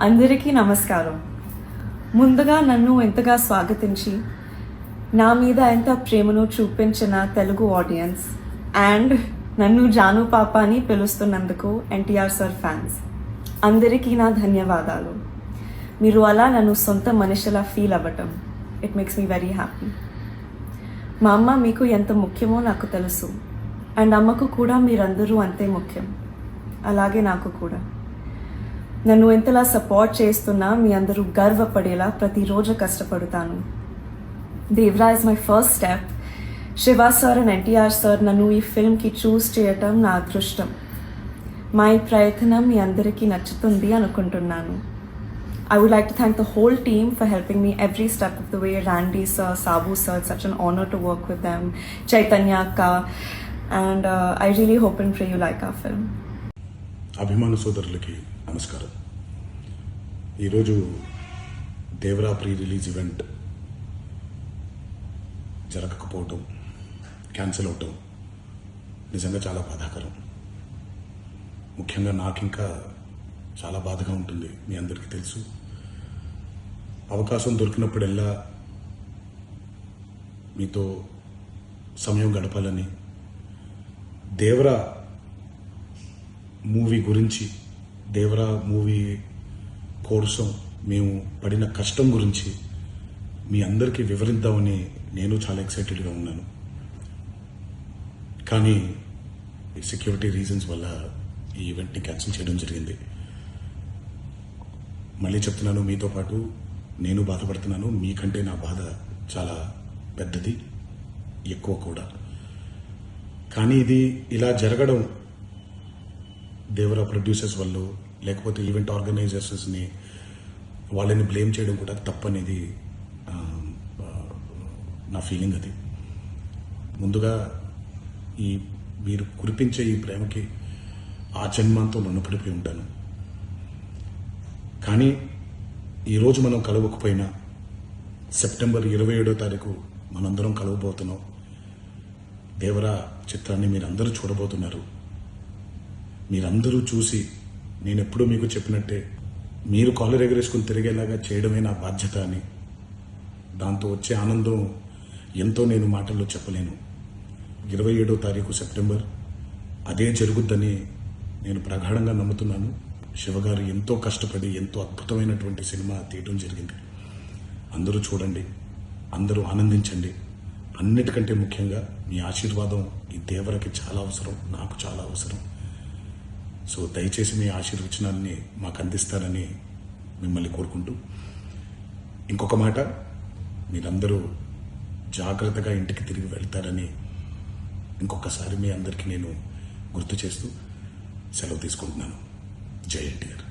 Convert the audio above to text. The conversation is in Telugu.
అందరికీ నమస్కారం. ముందుగా నన్ను ఎంతగా స్వాగతించి నా మీద ఎంత ప్రేమను చూపించిన తెలుగు ఆడియన్స్ అండ్ నన్ను జాను పాప అని పిలుస్తున్నందుకు ఎన్టీఆర్ సార్ ఫ్యాన్స్ అందరికీ నా ధన్యవాదాలు. మీరు అలా నన్ను సొంత మనిషిలా ఫీల్ అవ్వటం it makes me very happy. మా అమ్మ మీకు ఎంత ముఖ్యమో నాకు తెలుసు అండ్ అమ్మకు కూడా మీరందరూ అంతే ముఖ్యం, అలాగే నాకు కూడా. నన్ను ఎంతలా సపోర్ట్ చేస్తున్నా మీ అందరూ గర్వపడేలా ప్రతిరోజు కష్టపడతాను. Devara is my first step. Shiva sir and NTR sir నన్ను ఈ ఫిల్మ్కి చూస్ చేయటం నా అదృష్టం. మా ఈ ప్రయత్నం మీ అందరికీ నచ్చుతుంది అనుకుంటున్నాను. I would like to thank the whole team for helping me every step of the way. Randy sir, Sabu sir, it's such an honor to work with them. Chaitanya Akka, and I really hope and pray you like our film. అభిమాన సోదరులకి నమస్కారం. ఈరోజు దేవరా ప్రీ రిలీజ్ ఈవెంట్ జరగకపోవటం, క్యాన్సిల్ అవటం నిజంగా చాలా బాధాకరం. ముఖ్యంగా నాకు ఇంకా చాలా బాధగా ఉంటుంది, మీ అందరికీ తెలుసు. అవకాశం దొరికినప్పుడల్లా మీతో సమయం గడపాలని, దేవరా మూవీ గురించి, దేవరా మూవీ కోసం మేము పడిన కష్టం గురించి మీ అందరికీ వివరిద్దామని నేను చాలా ఎక్సైటెడ్గా ఉన్నాను. కానీ సెక్యూరిటీ రీజన్స్ వల్ల ఈ ఈవెంట్ని క్యాన్సిల్ చేయడం జరిగింది. మళ్ళీ చెప్తున్నాను, మీతో పాటు నేను బాధపడుతున్నాను. మీకంటే నా బాధ చాలా పెద్దది, ఎక్కువ కూడా. కానీ ఇది ఇలా జరగడం దేవరా ప్రొడ్యూసర్స్ వల్ల, లేకపోతే ఈవెంట్ ఆర్గనైజర్స్ని వాళ్ళని బ్లేమ్ చేయడం కూడా తప్పనేది నా ఫీలింగ్. అది ముందుగా ఈ మీరు కురిపించే ఈ ప్రేమకి ఆ జన్మంతో రుణపడిపోయి ఉంటాను. కానీ ఈరోజు మనం కలవకపోయినా సెప్టెంబర్ 27వ తారీఖు మనందరం కలవబోతున్నాం. దేవరా చిత్రాన్ని మీరందరూ చూడబోతున్నారు. మీరందరూ చూసి, నేను ఎప్పుడూ మీకు చెప్పినట్టే, మీరు కాలర్ ఎగరేసుకుని తిరిగేలాగా చేయడమే నా బాధ్యత అని, దాంతో వచ్చే ఆనందం ఎంతో నేను మాటల్లో చెప్పలేను. 27వ తారీఖు సెప్టెంబర్ అదే జరుగుద్దని నేను ప్రగాఢంగా నమ్ముతున్నాను. శివగారు ఎంతో కష్టపడి ఎంతో అద్భుతమైనటువంటి సినిమా తీయడం జరిగింది. అందరూ చూడండి, అందరూ ఆనందించండి. అన్నిటికంటే ముఖ్యంగా మీ ఆశీర్వాదం ఈ దేవరకి చాలా అవసరం, నాకు చాలా అవసరం. సో దయచేసి మీ ఆశీర్వచనాన్ని మాకు అందిస్తారని మిమ్మల్ని కోరుకుంటూ, ఇంకొక మాట, మీరందరూ జాగ్రత్తగా ఇంటికి తిరిగి వెళ్తారని ఇంకొకసారి మీ అందరికీ నేను గుర్తు చేస్తూ సెలవు తీసుకుంటున్నాను. జై ఎన్టీఆర్.